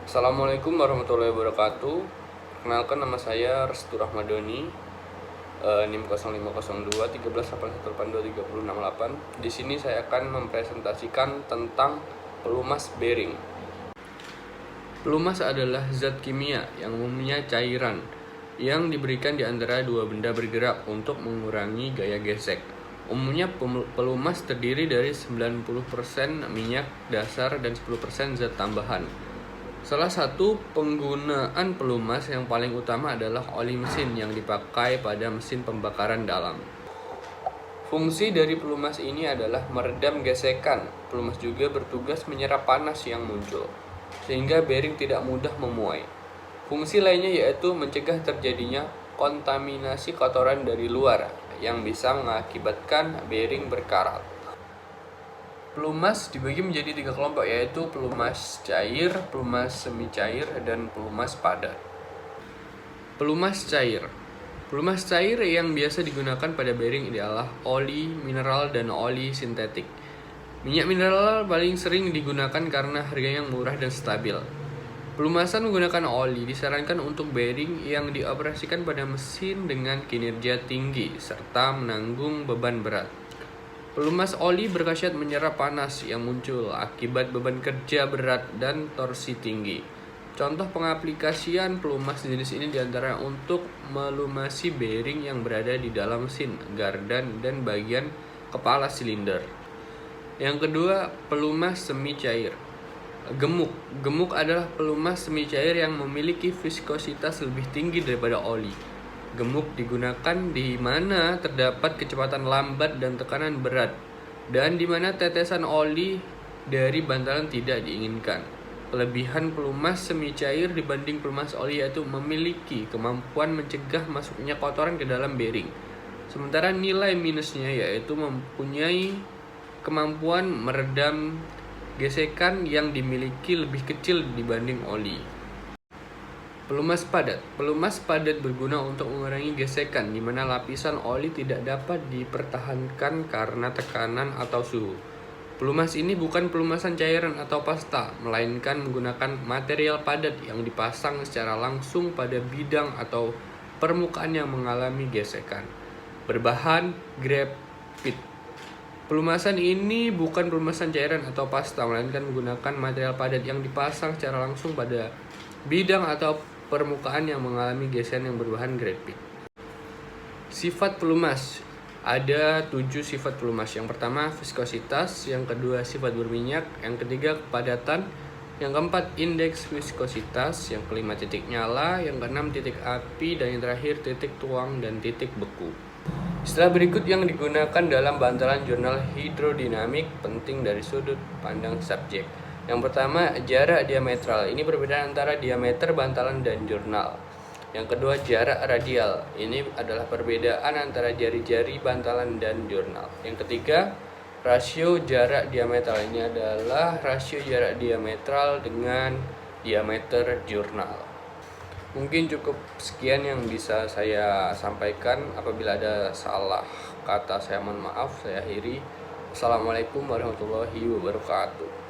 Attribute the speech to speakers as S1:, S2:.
S1: Assalamualaikum warahmatullahi wabarakatuh. Perkenalkan, nama saya Restu Rahmadoni, NIM 0502 1381823068. Di sini saya akan mempresentasikan tentang pelumas bearing. Pelumas adalah zat kimia yang umumnya cairan yang diberikan di antara dua benda bergerak untuk mengurangi gaya gesek. Umumnya pelumas terdiri dari 90% minyak dasar dan 10% zat tambahan. Salah satu penggunaan pelumas yang paling utama adalah oli mesin yang dipakai pada mesin pembakaran dalam. Fungsi dari pelumas ini adalah meredam gesekan. Pelumas juga bertugas menyerap panas yang muncul, sehingga bearing tidak mudah memuai. Fungsi lainnya yaitu mencegah terjadinya kontaminasi kotoran dari luar yang bisa mengakibatkan bearing berkarat. Pelumas dibagi menjadi 3 kelompok, yaitu pelumas cair, pelumas semi cair, dan pelumas padat. Pelumas cair. Pelumas cair yang biasa digunakan pada bearing adalah oli mineral dan oli sintetik. Minyak mineral paling sering digunakan karena harganya murah dan stabil. Pelumasan menggunakan oli disarankan untuk bearing yang dioperasikan pada mesin dengan kinerja tinggi serta menanggung beban berat. Pelumas oli berkhasiat menyerap panas yang muncul akibat beban kerja berat dan torsi tinggi. Contoh pengaplikasian pelumas jenis ini diantara untuk melumasi bearing yang berada di dalam mesin, gardan, dan bagian kepala silinder. Yang kedua, pelumas semi cair. Gemuk. Gemuk adalah pelumas semi cair yang memiliki viskositas lebih tinggi daripada oli. Gemuk digunakan di mana terdapat kecepatan lambat dan tekanan berat, dan di mana tetesan oli dari bantalan tidak diinginkan. Kelebihan pelumas semi cair dibanding pelumas oli yaitu memiliki kemampuan mencegah masuknya kotoran ke dalam bearing. Sementara nilai minusnya yaitu mempunyai kemampuan meredam gesekan yang dimiliki lebih kecil dibanding oli. Pelumas padat. Pelumas padat berguna untuk mengurangi gesekan di mana lapisan oli tidak dapat dipertahankan karena tekanan atau suhu. Pelumas ini bukan pelumasan cairan atau pasta, melainkan menggunakan material padat yang dipasang secara langsung pada bidang atau permukaan yang mengalami gesekan. Berbahan grafit. Pelumasan ini bukan pelumasan cairan atau pasta, melainkan menggunakan material padat yang dipasang secara langsung pada bidang atau permukaan yang mengalami gesekan yang berbahan grafit. Sifat pelumas. Ada 7 sifat pelumas. Yang pertama, viskositas. Yang kedua, sifat berminyak. Yang ketiga, kepadatan. Yang keempat, indeks viskositas. Yang kelima, titik nyala. Yang keenam, titik api. Dan yang terakhir, titik tuang dan titik beku. Istilah berikut yang digunakan dalam bantalan jurnal hidrodinamik penting dari sudut pandang subjek. Yang pertama, jarak diametral. Ini perbedaan antara diameter bantalan dan jurnal. Yang kedua, jarak radial. Ini adalah perbedaan antara jari-jari bantalan dan jurnal. Yang ketiga, rasio jarak diametral. Ini adalah rasio jarak diametral dengan diameter jurnal. Mungkin cukup sekian yang bisa saya sampaikan. Apabila ada salah kata, saya mohon maaf, saya akhiri. Assalamualaikum warahmatullahi wabarakatuh.